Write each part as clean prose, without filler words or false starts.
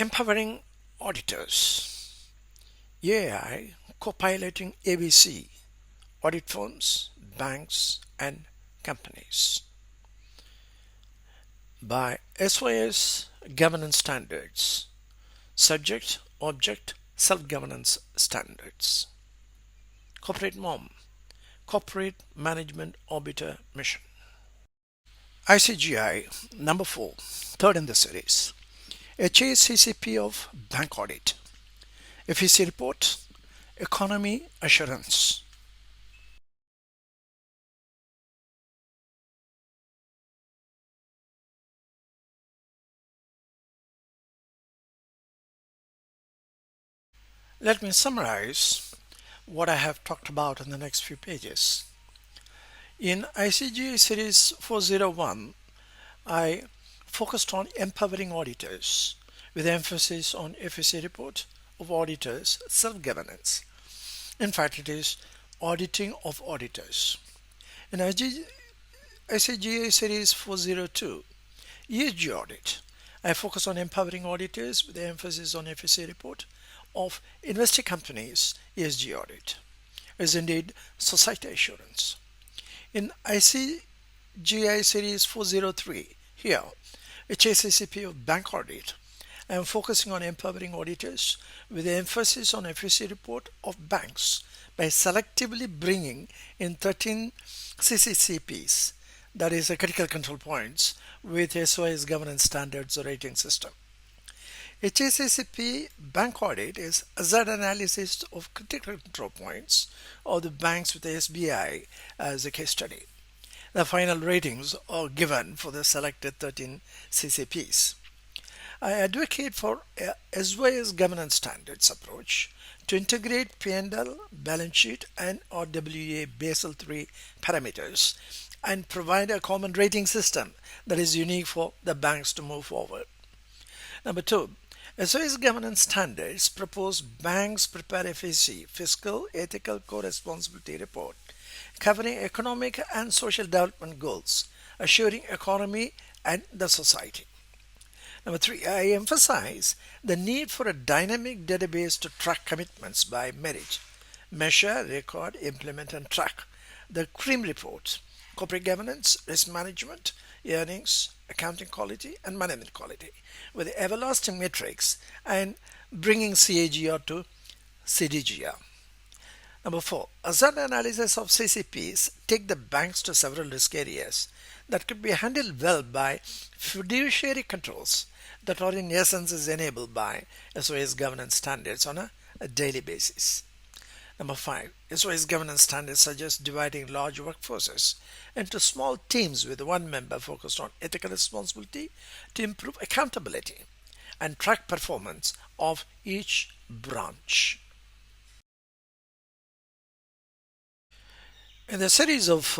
Empowering Auditors, AI co-piloting ABC, audit firms, banks, and companies by SOS Governance Standards, Subject, Object, Self-Governance Standards. Corporate MOM, Corporate Management Orbiter Mission. ICGI number 4, third in the series. HACCP of Bank Audit. FEC Report, Economy Assurance. Let me summarize what I have talked about in the next few pages. In ICGI Series 401, I focused on empowering auditors with emphasis on FEC Report of Auditors self-governance. In fact, it is Auditing of Auditors. In ICGI Series 402, ESG Audit, I focus on empowering auditors with the emphasis on FEC Report of Investee companies ESG Audit, is indeed Society Assurance. In ICGI Series 403, here, HACCP of Bank Audit, I am focusing on empowering auditors with the emphasis on FEC Report of Banks by selectively bringing in 13 CCPs, that is, Critical Control Points, with SOS Governance Standards rating system. HACCP Bank Audit is hazard analysis of critical control points of the banks with the SBI as a case study. The final ratings are given for the selected 13 CCPs. I advocate for a SOS Governance Standards approach to integrate P&L, balance sheet, and RWA BASEL 3 parameters and provide a common rating system that is unique for the banks to move forward. Number 2, SOS Governance Standards propose banks prepare FEC Fiscal Ethical Co-Responsibility Report covering economic and social development goals, assuring economy and the society. Number 3, I emphasize the need for a dynamic database to track commitments by merit, measure, record, implement, and track the CREAM report, corporate governance, risk management, earnings, accounting quality, and management quality, with everlasting metrics and bringing CAGR to CDGR. Number 4, hazard analysis of CCPs take the banks to several risk areas that could be handled well by fiduciary controls that are in essence is enabled by SOS Governance Standards on a daily basis. Number 5, SOS Governance Standards suggest dividing large workforces into small teams with one member focused on ethical responsibility to improve accountability and track performance of each branch. In the series of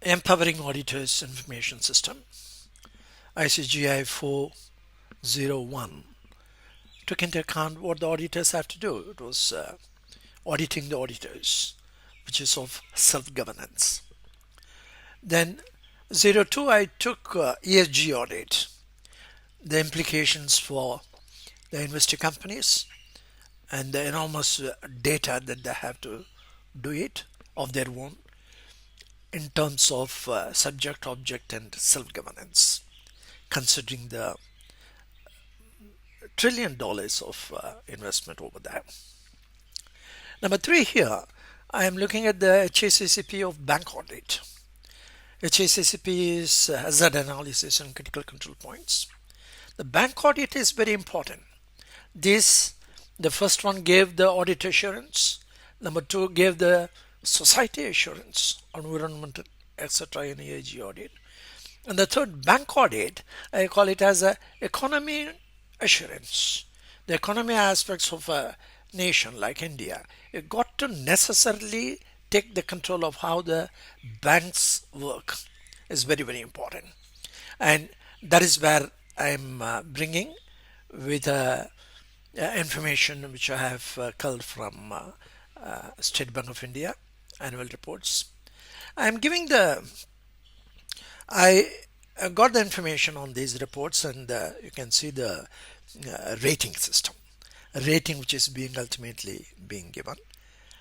Empowering Auditors Information System, ICGI 401 took into account what the auditors have to do. It was auditing the auditors, which is of self-governance. Then 02, I took ESG Audit, the implications for the investee companies and the enormous data that they have to do it of their own in terms of subject, object, and self-governance, considering the $1 trillion of investment over there. Number 3 here, I am looking at the HACCP of Bank Audit. HACCP is hazard analysis and critical control points. The bank audit is very important. The first one gave the audit assurance. Number 2 gave the society assurance, environmental, etc. in ESG audit. And the third, bank audit, I call it as a economy assurance. The economy aspects of a nation like India, it got to necessarily take the control of how the banks work is very, very important. And that is where I'm bringing with information which I have culled from State Bank of India annual reports. I I got the information on these reports, and you can see the rating system. A rating which is being ultimately being given.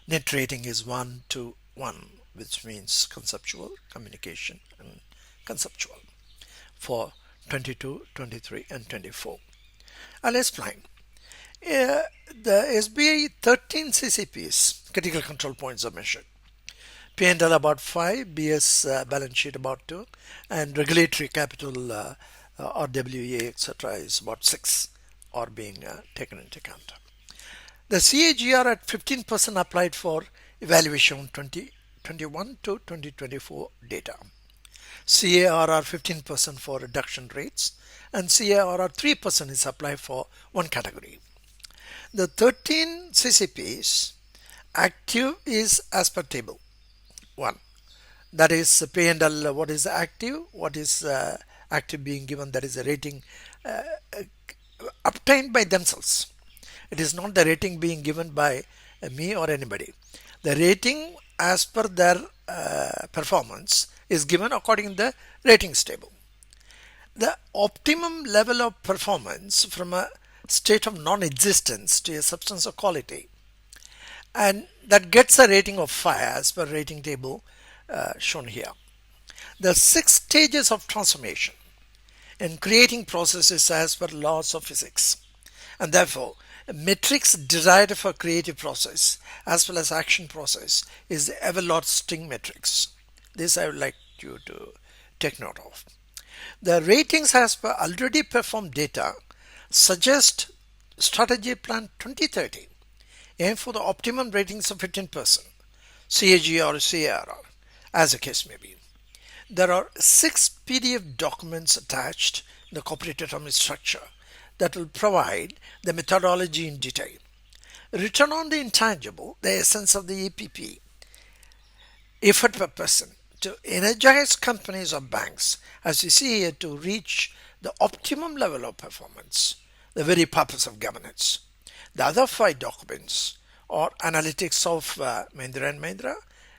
Net rating is 1 to 1, which means conceptual, communication, and conceptual for 22, 23, and 24. I'll explain. The SBI 13 CCPs, critical control points, are measured. P&L about 5, BS balance sheet about 2, and regulatory capital RWA, etc. is about 6 are being taken into account. The CAGR at 15% applied for evaluation 2021 to 2024 data. CARR 15% for reduction rates, and CARR 3% is applied for one category. The 13 CCPs active is as per table 1. That is P&L, what is active, what is active being given, that is a rating obtained by themselves. It is not the rating being given by me or anybody. The rating as per their performance is given according to the ratings table. The optimum level of performance from a state of non-existence to a substance of quality, and that gets a rating of 5 as per rating table shown here. The 6 stages of transformation in creating processes as per laws of physics, and therefore metrics derived for creative process as well as action process is the everlasting metrics. This I would like you to take note of. The ratings as per already performed data suggest strategy plan 2030 aim for the optimum ratings of 15%, CAGR or CARR, as the case may be. There are 6 PDF documents attached in the corporate autonomy structure that will provide the methodology in detail. Return on the intangible, the essence of the EPP, effort per person, to energize companies or banks, as you see here, to reach the optimum level of performance, the very purpose of governance. The other 5 documents are analytics of Mahindra & Mahindra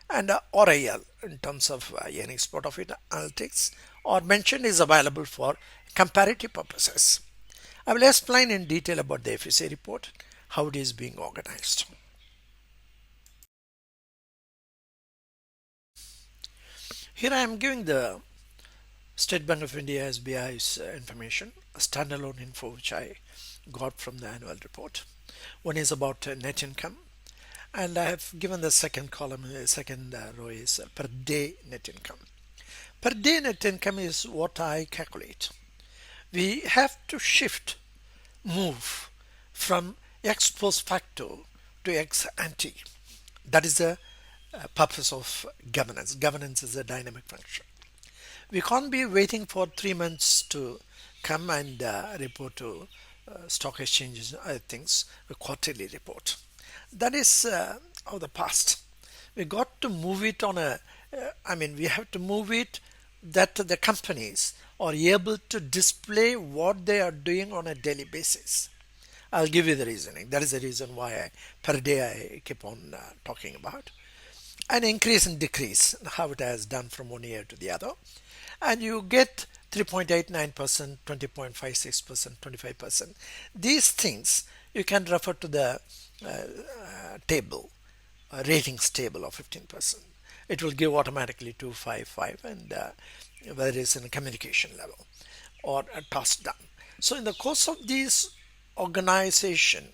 and RIL in terms of earnings profit analytics are mentioned is available for comparative purposes. I will explain in detail about the FEC report, how it is being organized. Here I am giving the State Bank of India SBI's information, a standalone info which I got from the annual report. One is about net income, and I have given the second column, the second row is per day net income. Per day net income is what I calculate. We have to move from ex post facto to ex ante. That is the purpose of governance. Governance is a dynamic function. We can't be waiting for 3 months to come and report to stock exchanges, things, a quarterly report. That is of the past. We got to move it on we have to move it that the companies are able to display what they are doing on a daily basis. I'll give you the reasoning. That is the reason why per day I keep on talking about. An increase and decrease, how it has done from one year to the other. And you get 3.89%, 20.56%, 25%. These things you can refer to the table, ratings table of 15%. It will give automatically 255 and whether it's in a communication level or a task done. So in the course of this organization,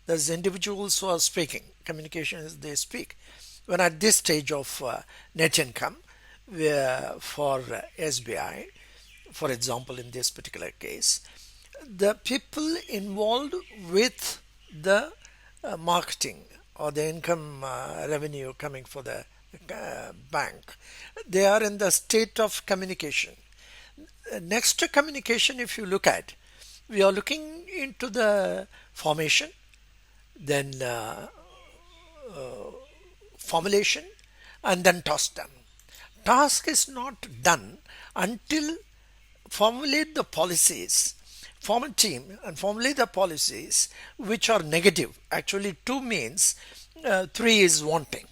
there's individuals who are speaking. Communication is they speak. When at this stage of net income for SBI, for example, in this particular case, the people involved with the marketing or the income revenue coming for the bank, they are in the state of communication. Next to communication, if you look at, we are looking into the formation, then formulation, and then task done. Task is not done until formulate the policies, form a team and formulate the policies which are negative. Actually 2 means 3 is wanting.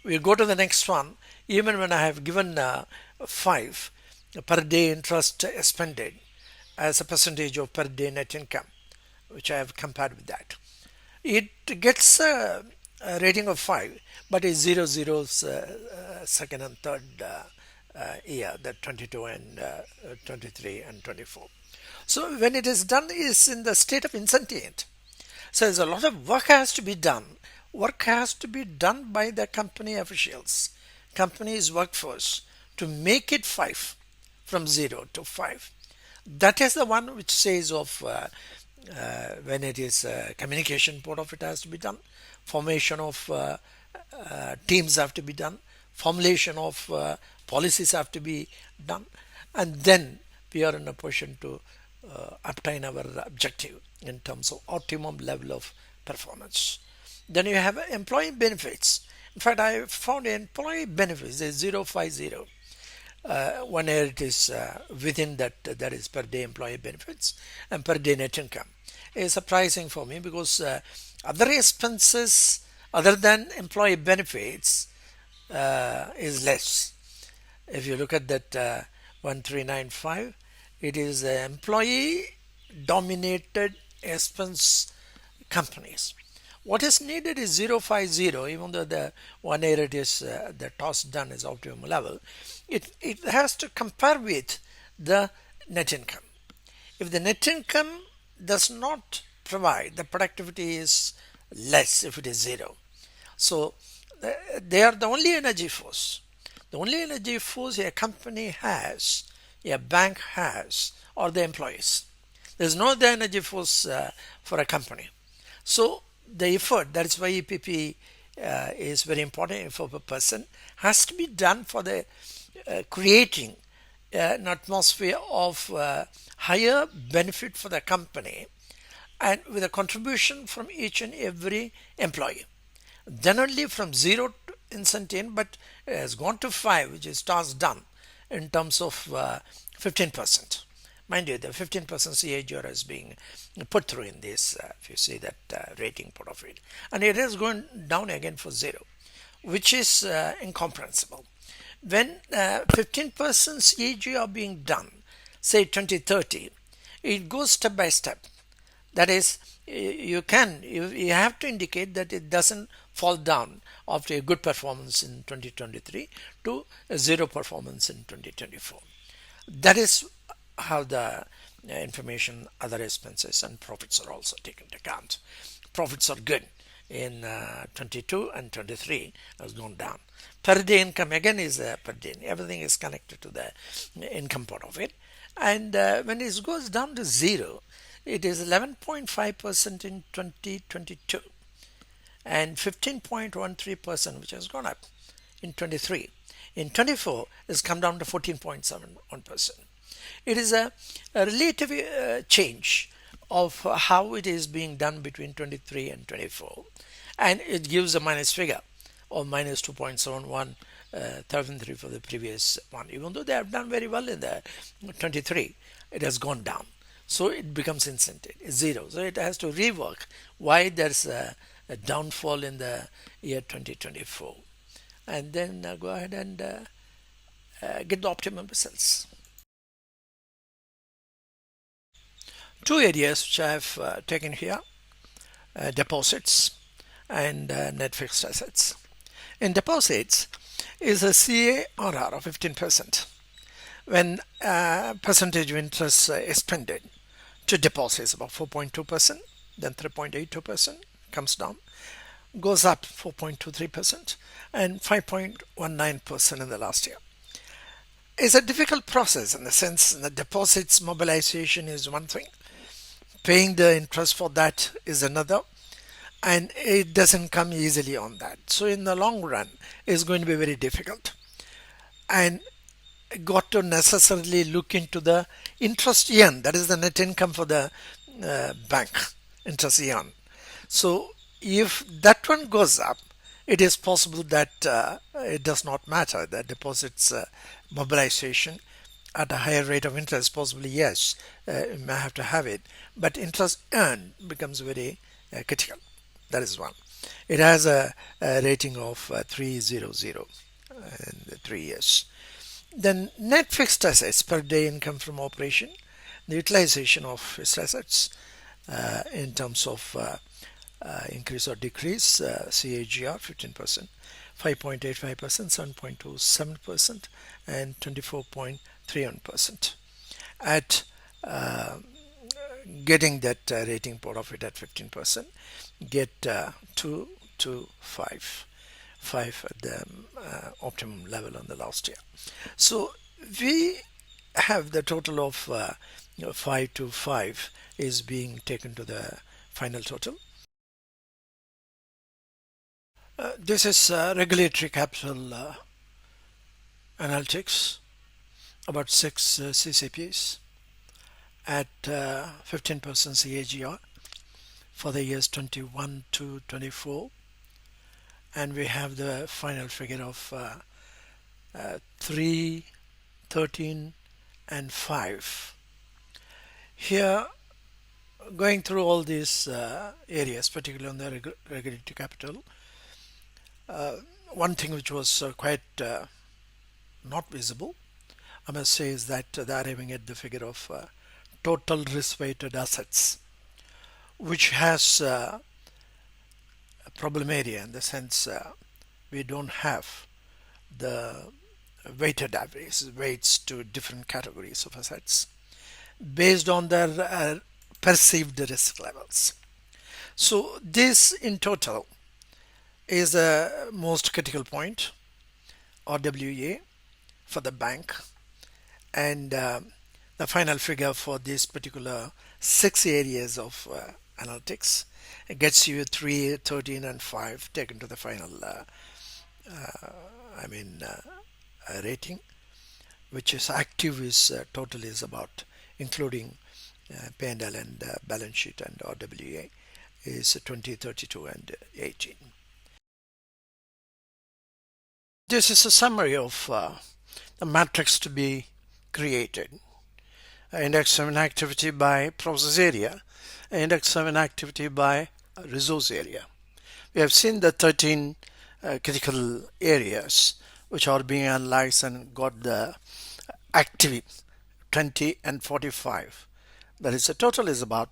We go to the next one. Even when I have given 5, per day interest expended as a percentage of per day net income, which I have compared with that. It gets a rating of 5, but is 0 zeros second and third year, that 22 and 23 and 24. So when it is done, is in the state of insentient. So there's a lot of work has to be done. Work has to be done by the company officials, company's workforce, to make it 5, from 0 to 5. That is the one which says of when it is communication part of it has to be done, formation of teams have to be done, formulation of policies have to be done, and then we are in a position to obtain our objective in terms of optimum level of performance. Then you have employee benefits. In fact, I found employee benefits is 050. One year it is within that, that is per day employee benefits and per day net income. Is surprising for me because other expenses other than employee benefits is less. If you look at that 1395, it is employee dominated expense companies. What is needed is 050, even though the 1 year it is the toss done is optimum level, it has to compare with the net income. If the net income does not provide, the productivity is less if it is 0. So they are the only energy force. The only energy force a company has, a bank has, are the employees. There is no other energy force for a company. So the effort, that is why EPP is very important for a person, has to be done for the creating an atmosphere of higher benefit for the company and with a contribution from each and every employee. Then only from 0 to incentive, but has gone to 5, which is task done in terms of 15%. Mind you, the 15% CAGR is being put through in this, if you see that rating part of it. And it is going down again for 0, which is incomprehensible. When 15% CAGR are being done, say 2030, it goes step by step. That is, you have to indicate that it doesn't fall down after a good performance in 2023 to a 0 performance in 2024. That is how the information, other expenses and profits are also taken into account. Profits are good in 22 and 23 has gone down. Per day income again is per day. Everything is connected to the income part of it. And when it goes down to 0, it is 11.5% in 2022 and 15.13%, which has gone up in 23. In 24, it's come down to 14.71%. It is a relative change of how it is being done between 23 and 24, and it gives a minus figure of minus 2.71 for the previous one. Even though they have done very well in the 23, it has gone down. So it becomes incentive, 0. So it has to rework why there's a downfall in the year 2024. And then go ahead and get the optimum results. Two areas which I have taken here, deposits and net fixed assets. In deposits is a CARR of 15%. When percentage of interest expended to deposits about 4.2%, then 3.82% comes down, goes up 4.23% and 5.19% in the last year. It's a difficult process in the sense the deposits mobilization is one thing, paying the interest for that is another, and it doesn't come easily on that. So in the long run, it's going to be very difficult. And got to necessarily look into the interest earned, that is the net income for the bank, interest earned. So if that one goes up, it is possible that it does not matter, the deposits mobilization at a higher rate of interest, possibly yes, you may have to have it, but interest earned becomes very critical. That is one. It has a rating of 300 in the 3 years. Then net fixed assets per day income from operation, the utilization of fixed assets in terms of increase or decrease, CAGR 15%, 5.85%, 7.27%, and 24.31%. At getting that rating profit at 15%, get 2 to 5. 5 at the optimum level on the last year. So we have the total of 5 to 5 is being taken to the final total. This is regulatory capital analytics, about 6 CCPs at 15% CAGR for the years 21 to 24, and we have the final figure of 3, 13 and 5. Here, going through all these areas, particularly on the regulatory capital, one thing which was quite not visible, I must say, is that they are arriving at the figure of total risk-weighted assets, which has a problem area in the sense we don't have the weighted average weights to different categories of assets based on their perceived risk levels. So this in total is the most critical point, RWA, for the bank, and the final figure for this particular 6 areas of analytics, it gets you 3, 13 and 5 taken to the final rating, which is active is total is about, including P&L and balance sheet and RWA, is 20, 32 and 18. This is a summary of the matrix to be created. Index 7 activity by process area, index 7 activity by resource area. We have seen the 13 critical areas which are being analyzed and got the active 20 and 45. That is, the total is about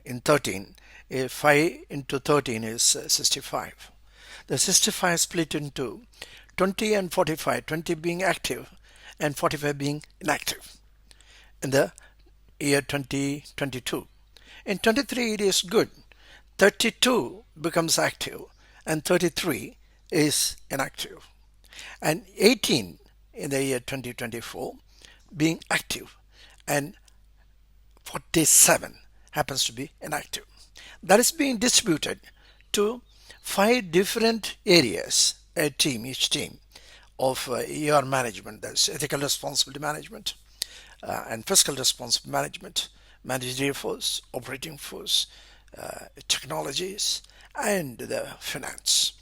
in 13, 5 into 13 is 65. The 65 split into 20 and 45, 20 being active and 45 being inactive in the year 2022. In 23 it is good. 32 becomes active and 33 is inactive. And 18 in the year 2024 being active and 47 happens to be inactive. That is being distributed to 5 different areas, each team of ER management, that's ethical responsibility management and fiscal responsibility management, managerial force, operating force, technologies, and the finance.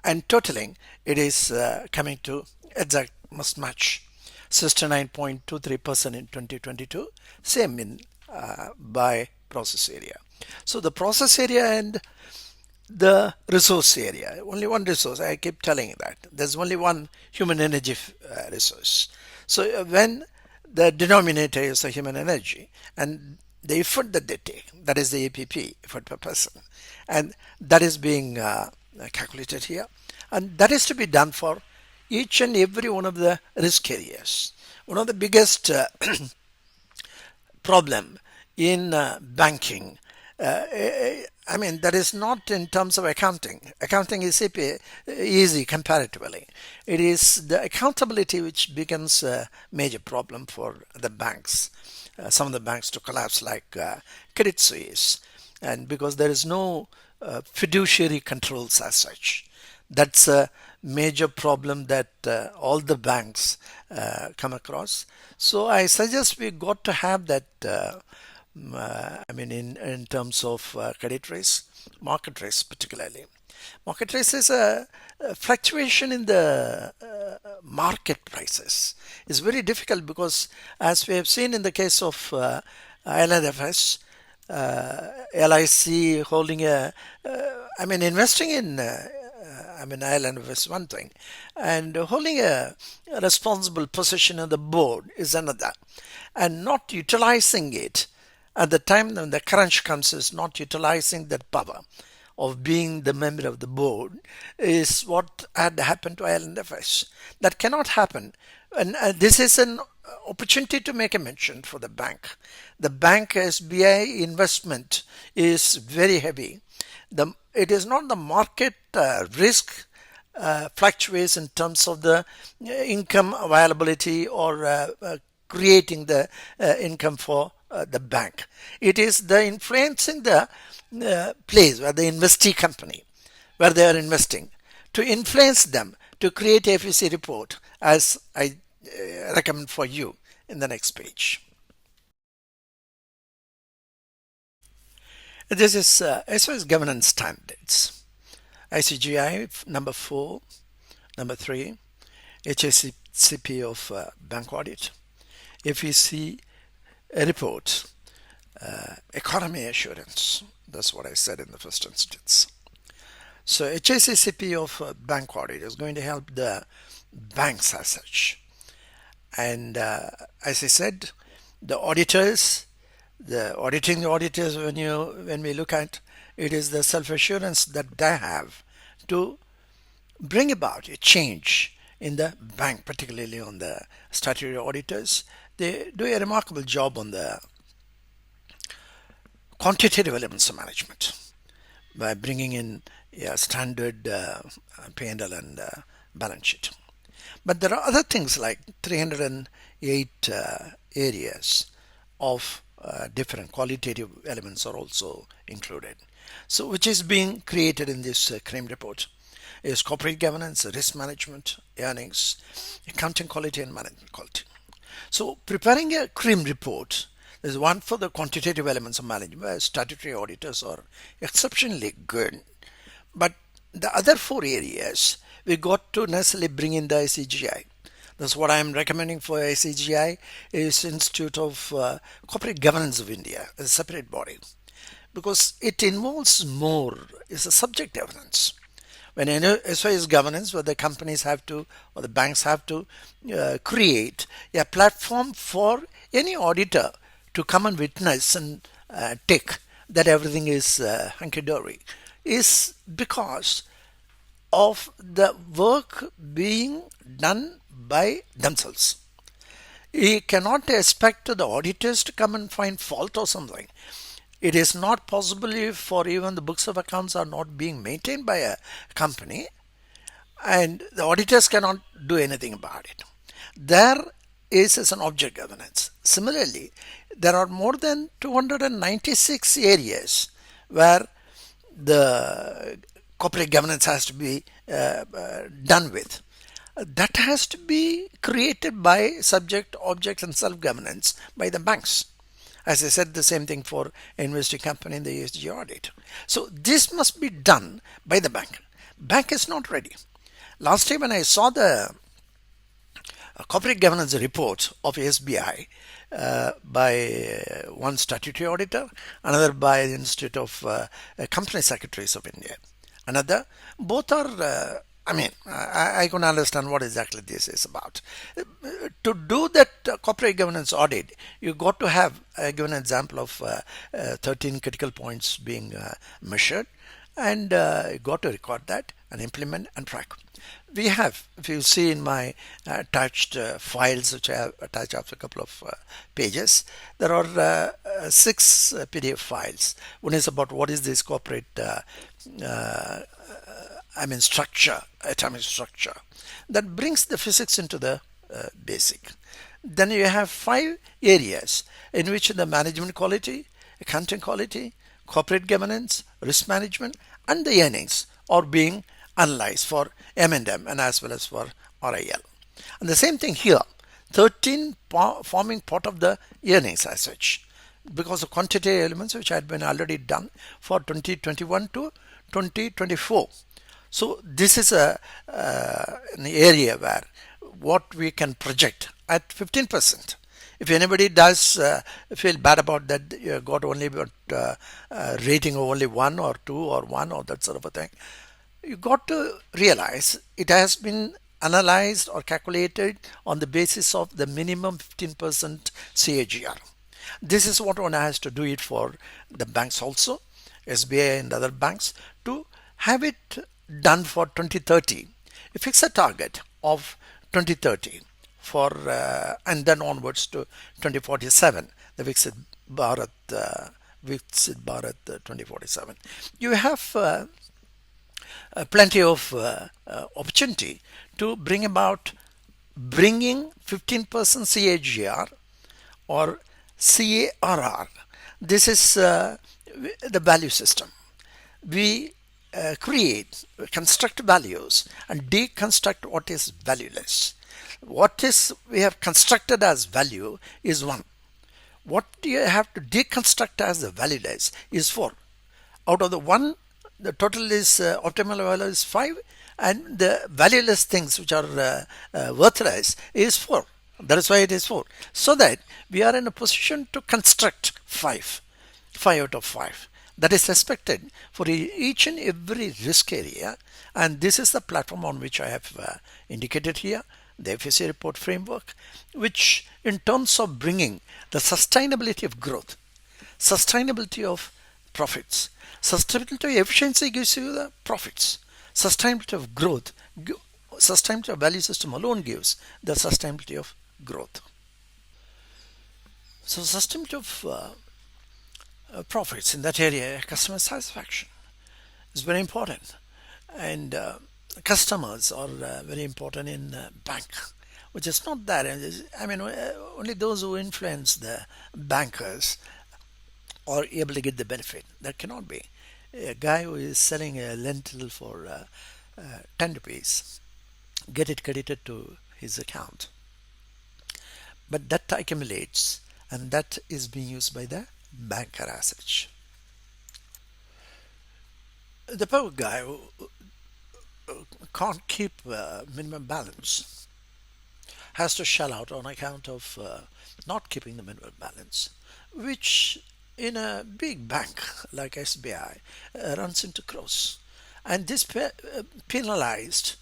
And totaling, it is coming to exact must match 69.23% in 2022, same in by process area. So the process area and the resource area, only one resource, I keep telling you that there's only one human energy resource. So when the denominator is the human energy and the effort that they take, that is the APP, effort per person, and that is being calculated here, and that is to be done for each and every one of the risk areas. One of the biggest problem in banking, that is not in terms of accounting. Accounting is easy comparatively. It is the accountability which becomes a major problem for the banks. Some of the banks to collapse, like Credit Suisse, and because there is no fiduciary controls as such. That's a major problem that all the banks come across. So I suggest we got to have that in terms of credit risk, market risk particularly. Market risk is a fluctuation in the market prices. It's very difficult because, as we have seen in the case of ILFS, LIC holding investing in Ireland is one thing, and holding a responsible position on the board is another, and not utilizing it at the time when the crunch comes is not utilizing that power of being the member of the board is what had happened to Ireland FS. That cannot happen. And this is an opportunity to make a mention for the bank. The bank SBI investment is very heavy. It is not the market risk fluctuates in terms of the income availability or creating the income for the bank. It is the influencing the place where the investee company, where they are investing, to influence them to create a FEC report, as I recommend for you in the next page. This is SOS Governance Standards, ICGI number 4, number 3, HACCP of Bank Audit, FEC Report, Economy Assurance. That's what I said in the first instance. So HACCP of Bank Audit is going to help the banks as such. And as I said, the auditors, the auditing auditors, when we look at it, is the self-assurance that they have to bring about a change in the bank, particularly on the statutory auditors. They do a remarkable job on the quantitative elements of management by bringing in a standard P&L and balance sheet. But there are other things like 308 areas of different qualitative elements are also included. So which is being created in this CREAM report is corporate governance, risk management, earnings, accounting quality and management quality. So preparing a CREAM report, there's one for the quantitative elements of management where statutory auditors are exceptionally good. But the other 4 areas, we got to necessarily bring in the ICGI. That's what I'm recommending for ICGI is Institute of Corporate Governance of India, a separate body, because it involves more, is a subject governance. When SOS governance, where the companies have to or the banks have to create a platform for any auditor to come and witness and take that everything is hunky-dory, is because of the work being done by themselves. You cannot expect the auditors to come and find fault or something. It is not possible for even the books of accounts are not being maintained by a company, and the auditors cannot do anything about it. There is as an object governance. Similarly, there are more than 296 areas where the corporate governance has to be done with. That has to be created by subject, object and self-governance by the banks. As I said, the same thing for investing company in the ESG audit. So this must be done by the bank. Bank is not ready. Last time when I saw the corporate governance report of SBI by one statutory auditor, another by the Institute of Company Secretaries of India, another, both are I can understand what exactly this is about. To do that corporate governance audit, you got to have, give an example of 13 critical points being measured, and you got to record that and implement and track. We have, if you see in my attached files, which I have attached after a couple of pages, there are 6 PDF files. One is about what is this corporate structure, atomic structure, that brings the physics into the basic. Then you have 5 areas in which the management quality, accounting quality, corporate governance, risk management, and the earnings are being analyzed for M&M and as well as for RIL. And the same thing here, 13 forming part of the earnings as such, because of quantitative elements which had been already done for 2021 to 2024. So this is an area where what we can project at 15%. If anybody does feel bad about that, you got only about rating of only 1 or 2 or 1 or that sort of a thing, You got to realize it has been analyzed or calculated on the basis of the minimum 15% CAGR. This is what one has to do it for the banks also, SBI and other banks, to have it done for 2030. You fix a target of 2030 for and then onwards to 2047, the Viksit Bharat 2047. You have plenty of opportunity to bring about bringing 15% CAGR or CARR. This is the value system. We construct values and deconstruct what is valueless. What is we have constructed as value is 1. What you have to deconstruct as the valueless is 4. Out of the 1, the total is optimal value is 5, and the valueless things which are worthless is 4. That is why it is 4. So that we are in a position to construct 5 out of 5. That is expected for each and every risk area, and this is the platform on which I have indicated here, the FEC report framework, which in terms of bringing the sustainability of growth, sustainability of profits, sustainability of efficiency gives you the profits, sustainability of growth, sustainability of value system alone gives the sustainability of growth. So sustainability of profits in that area, customer satisfaction is very important, and customers are very important in bank, which is not that. I mean, only those who influence the bankers are able to get the benefit. That cannot be. A guy who is selling a lentil for 10 rupees, get it credited to his account. But that accumulates, and that is being used by the banker as such. The poor guy who can't keep minimum balance has to shell out on account of not keeping the minimum balance, which in a big bank like SBI runs into crores. And this penalized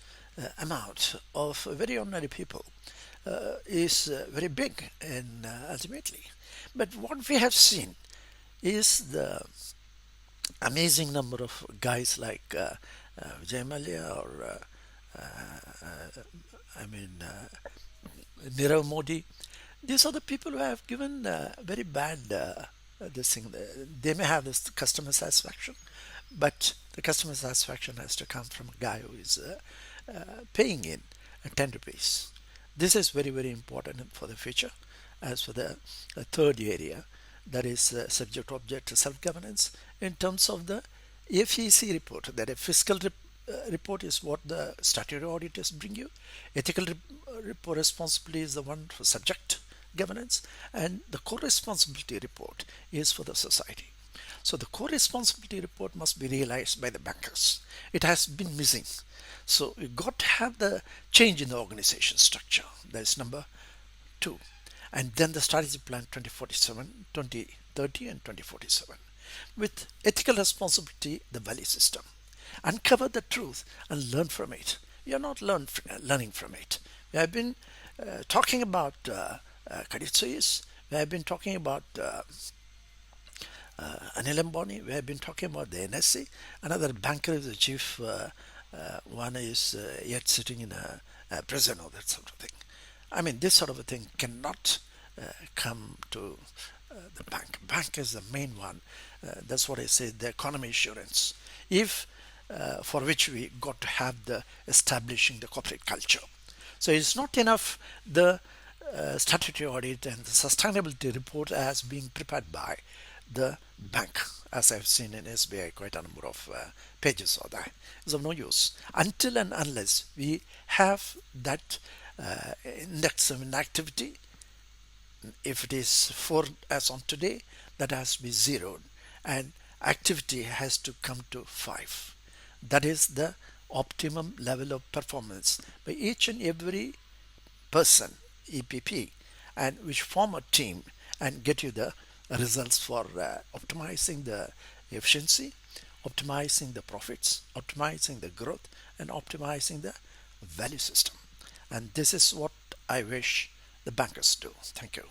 amount of very ordinary people is very big and ultimately. But what we have seen is the amazing number of guys like Vijay Mallya or Nirav Modi. These are the people who have given very bad this thing. They may have this customer satisfaction, but the customer satisfaction has to come from a guy who is paying in 10 rupees. This is very, very important for the future. As for the third area, that is subject object self-governance in terms of the FEC report. That a fiscal report is what the statutory auditors bring you. Ethical report responsibility is the one for subject governance, and the co-responsibility report is for the society. So the co-responsibility report must be realized by the bankers. It has been missing. So you got to have the change in the organization structure. That is number 2. And then the strategy plan 2047, 2030 and 2047. With ethical responsibility, the value system. Uncover the truth and learn from it. You are not learning from it. We have been talking about Credit Suisse. We have been talking about Anil Ambani. We have been talking about the NSC. Another banker is the chief. One is yet sitting in a prison or that sort of thing. I mean, this sort of a thing cannot come to the bank. Bank is the main one. That's what I say, the economy assurance. If for which we got to have the establishing the corporate culture. So it's not enough the statutory audit and the sustainability report as being prepared by the bank, as I've seen in SBI, quite a number of pages of that. It's of no use until and unless we have that index of inactivity. If it is 4 as on today, that has to be zeroed, and activity has to come to 5. That is the optimum level of performance by each and every person, EPP, and which form a team and get you the results for optimizing the efficiency, optimizing the profits, optimizing the growth, and optimizing the value system. And this is what I wish the bankers do. Thank you.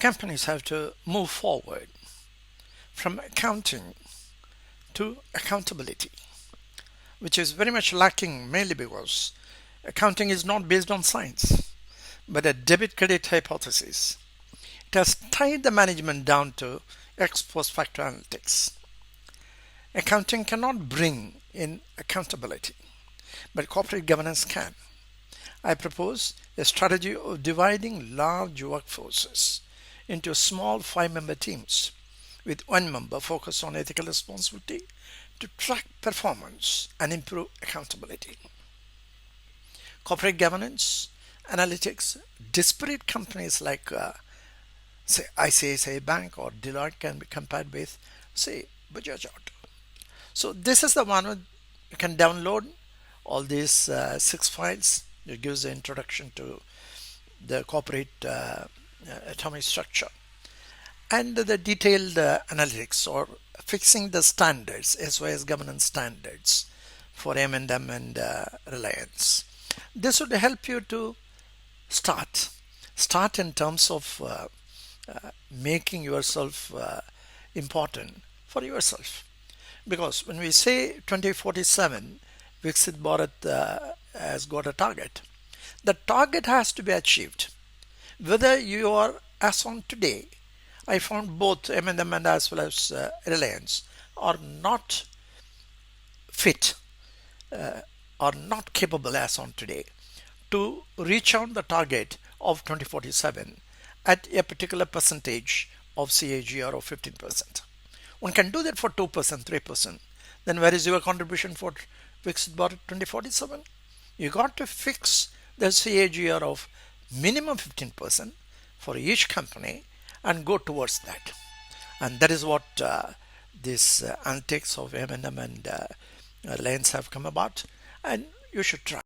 Companies have to move forward from accounting to accountability, which is very much lacking mainly because accounting is not based on science, but a debit credit hypothesis. It has tied the management down to ex post facto analytics. Accounting cannot bring in accountability, but corporate governance can. I propose a strategy of dividing large workforces into small 5-member teams with one member focused on ethical responsibility to track performance and improve accountability. Corporate governance, analytics, disparate companies like say ICIGI Bank or Deloitte can be compared with say Bajaj Auto. So this is the one you can download all these 6 files. It gives the introduction to the corporate atomic structure and the detailed analytics or fixing the standards, SOS Governance Standards for M&M and Reliance. This would help you to start in terms of making yourself important for yourself. Because when we say 2047, Viksit Bharat has got a target. The target has to be achieved. Whether you are as on today, I found both M&M and as well as Reliance are not fit, are not capable as on today to reach on the target of 2047 at a particular percentage of CAGR of 15%. One can do that for 2%, 3%. Then where is your contribution for Viksit Bharat 2047? You got to fix the CAGR of minimum 15% for each company and go towards that. And that is what these antics of M&M and Reliance have come about. And you should try.